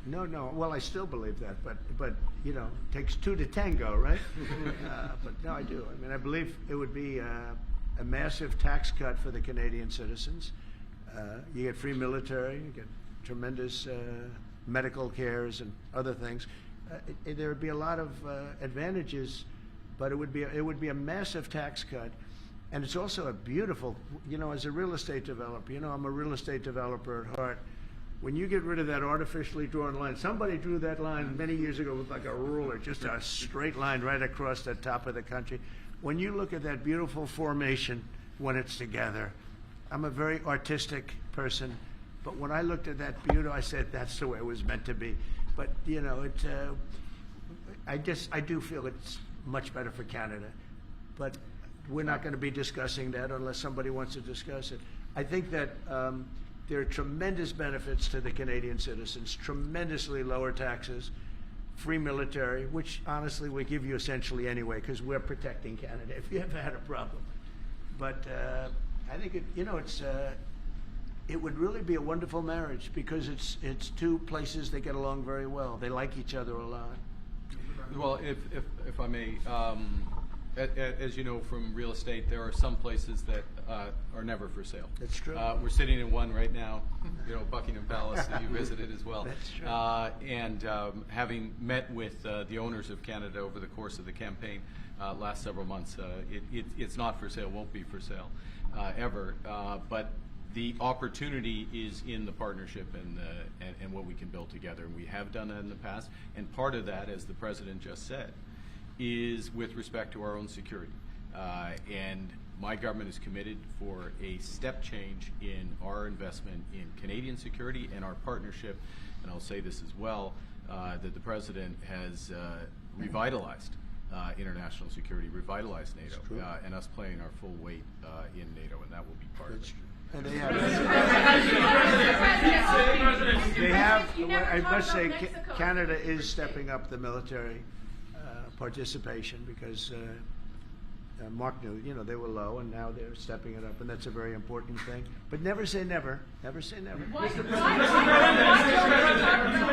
No, no. Well, I still believe that, but you know, it takes two to tango, right? But no, I do. I mean, I believe it would be a massive tax cut for the Canadian citizens. You get free military, you get tremendous medical cares and other things. There would be a lot of advantages, but it would be a massive tax cut. And it's also a beautiful, you know, as a real estate developer, you know, I'm a real estate developer at heart. When you get rid of that artificially drawn line, somebody drew that line many years ago with like a ruler, just a straight line right across the top of the country. When you look at that beautiful formation when it's together, I'm a very artistic person, but when I looked at that beauty, I said, that's the way it was meant to be. But, you know, I do feel it's much better for Canada. But we're not going to be discussing that unless somebody wants to discuss it. I think that there are tremendous benefits to the Canadian citizens, tremendously lower taxes, free military, which honestly we give you essentially anyway because we're protecting Canada if you ever had a problem. But I think it would really be a wonderful marriage because it's two places that get along very well. They like each other a lot. Well, if I may, as you know from real estate, there are some places that are never for sale. That's true. We're sitting in one right now, you know, Buckingham Palace that you visited as well. That's true. And having met with the owners of Canada over the course of the campaign last several months, it's not for sale, won't be for sale ever. But the opportunity is in the partnership and what we can build together. And we have done that in the past. And part of that, as the President just said, is with respect to our own security. And my government is committed for a step change in our investment in Canadian security and our partnership, and I'll say this as well, that the President has revitalized international security, revitalized NATO, and us playing our full weight in NATO, and that will be part of it. And they have, I must say, Canada is stepping up the military participation because Mark knew, you know, they were low and now they're stepping it up, and that's a very important thing. But never say never. Never say never.